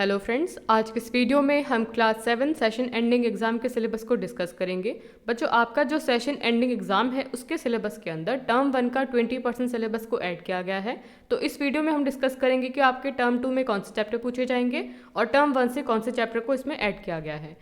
Hello friends, आज के इस वीडियो में हम क्लास 7 सेशन एंडिंग एग्जाम के सिलेबस को डिस्कस करेंगे। बच्चों, आपका जो सेशन एंडिंग एग्जाम है उसके सिलेबस के अंदर टर्म 1 का 20% सिलेबस को ऐड किया गया है। तो इस वीडियो में हम डिस्कस करेंगे कि आपके टर्म 2 में कौन से चैप्टर पूछे जाएंगे और टर्म 1 से कौन से चैप्टर को इसमें ऐड किया गया है।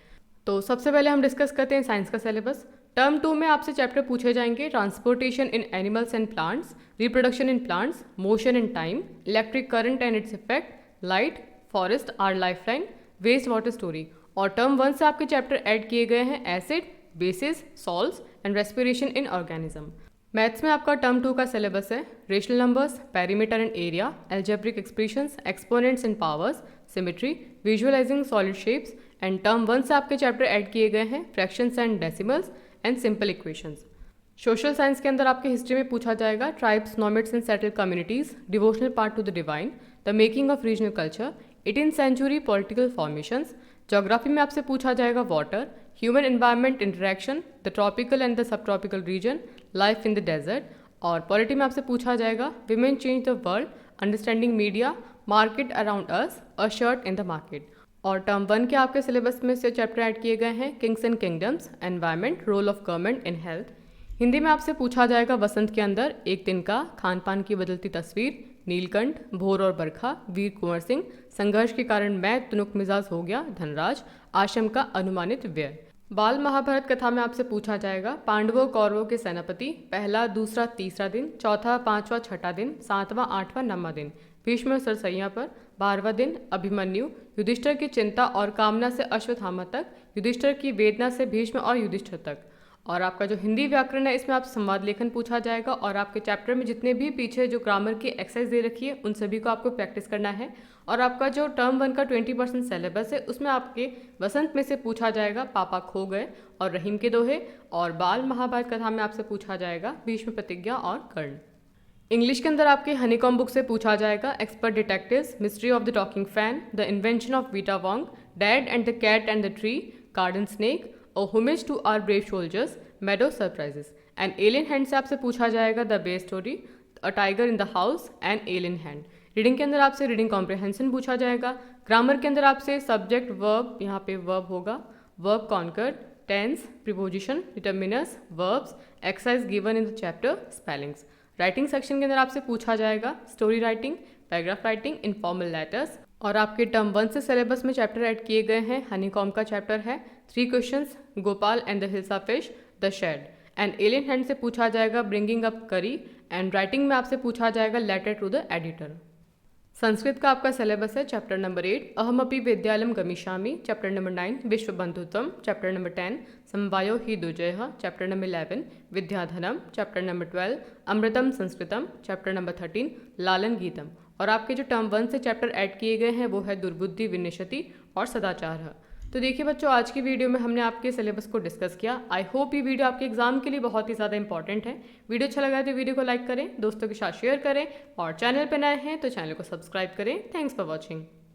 तो सबसे पहले हम डिस्कस करते हैं साइंस का सिलेबस। टर्म 2 में आपसे चैप्टर पूछे जाएंगे transportation in animals and plants, reproduction in plants, motion in time, electric current and its effect, light, forest are lifeline, waste water story. और टर्म 1 से आपके चैप्टर ऐड किए गए हैं acid, bases, salts and respiration in organism. Maths में आपका term 2 का syllabus है rational numbers, perimeter and area, algebraic expressions, exponents and powers, symmetry, visualising solid shapes. And term 1 से आपके चैप्टर ऐड किए गए हैं fractions and decimals and simple equations. Social science के अंदर आपके हिस्ट्री में पूछा जाएगा tribes, nomads and settled communities, devotional part to the divine, the making of regional culture, 18th century political formations. Geography में आपसे पूछा जाएगा water, human environment interaction, the tropical and the sub tropical region, life in the desert. और polity में आपसे पूछा जाएगा women change the world, understanding media, market around us, a shirt in the market. और टर्म 1 के आपके syllabus में से चैप्टर ऐड किए गए हैं kings and kingdoms, environment, role of government in health. Hindi में आपसे पूछा जाएगा वसंत के अंदर, एक दिन का, खान पान की बदलती तस्वीर, नीलकंठ, भोर और बरखा, वीर कुंवर सिंह, संघर्ष के कारण मैं तुनुक मिजाज हो गया, धनराज, आश्रम का अनुमानित व्यय। बाल महाभारत कथा में आपसे पूछा जाएगा पांडवों कौरवों के सेनापति, पहला, दूसरा, तीसरा दिन, चौथा, पांचवा, छठा दिन, सातवां, आठवां, नौवां दिन, भीष्म सरसैया पर, 12वां दिन, अभिमन्यु, युधिष्ठिर की चिंता और कामना से अश्वत्थामा तक, युधिष्ठिर की वेदना से भीष्म और युधिष्ठिर तक। और आपका जो हिंदी व्याकरण है इसमें आपसे संवाद लेखन पूछा जाएगा। और आपके चैप्टर में जितने भी पीछे जो ग्रामर की एक्सरसाइज दे रखी है उन सभी को आपको प्रैक्टिस करना है। और आपका जो टर्म 1 का 20% सिलेबस है उसमें आपके वसंत में से पूछा जाएगा पापा खो गए और रहीम के दोहे। और बाल महाभारत कथा में आपसे पूछा जाएगा भीष्म प्रतिज्ञा और कर्ण। इंग्लिश के अंदर आपके हनीकॉम बुक से पूछा जाएगा expert detectives, mystery of the talking fan, the invention of Vita Wonk, dad and the cat and the tree, garden snake, A homage to our brave soldiers, meadow surprises। And alien hand से आपसे पूछा जाएगा the bear story, a tiger in the house and alien hand. Reading के अंदर आपसे reading comprehension पूछा जाएगा। Grammar के अंदर आपसे सब्जेक्ट, वर्ब, यहाँ पे वर्ब होगा, verb concord, tense, preposition, determiners, verbs, exercise given in the chapter, spellings. Writing section के अंदर आपसे पूछा जाएगा story writing, paragraph writing, informal letters. और आपके टर्म 1 से सिलेबस में चैप्टर ऐड किए गए हैं हनीकॉम का चैप्टर है 3 questions, Gopal and the hilsa fish, the shed. And alien hand से पूछा जाएगा bringing up Kari. And writing में आपसे पूछा जाएगा letter to the editor. Sanskrit का आपका सिलेबस है चैप्टर नंबर 8 अहमपि विद्यालयम गमिष्यामि, चैप्टर नंबर 9 विश्व बंधुत्वम, चैप्टर नंबर 10 समवायो हि दुजयः, चैप्टर नंबर 11 विद्याधनम, चैप्टर नंबर 12 अमृतम संस्कृतम, चैप्टर नंबर 13 लालन गीतम। और आपके जो टर्म 1 से चैप्टर ऐड किए गए हैं वो है दुर्बुद्धि, विनिशति और सदाचार। तो देखिए बच्चों, आज की वीडियो में हमने आपके सिलेबस को डिस्कस किया। आई होप ये वीडियो आपके एग्जाम के लिए बहुत ही ज़्यादा इंपॉर्टेंट है। वीडियो अच्छा लगा तो वीडियो को लाइक करें, दोस्तों के साथ शेयर करें और चैनल पर नए हैं तो चैनल को सब्सक्राइब करें। Thanks for watching.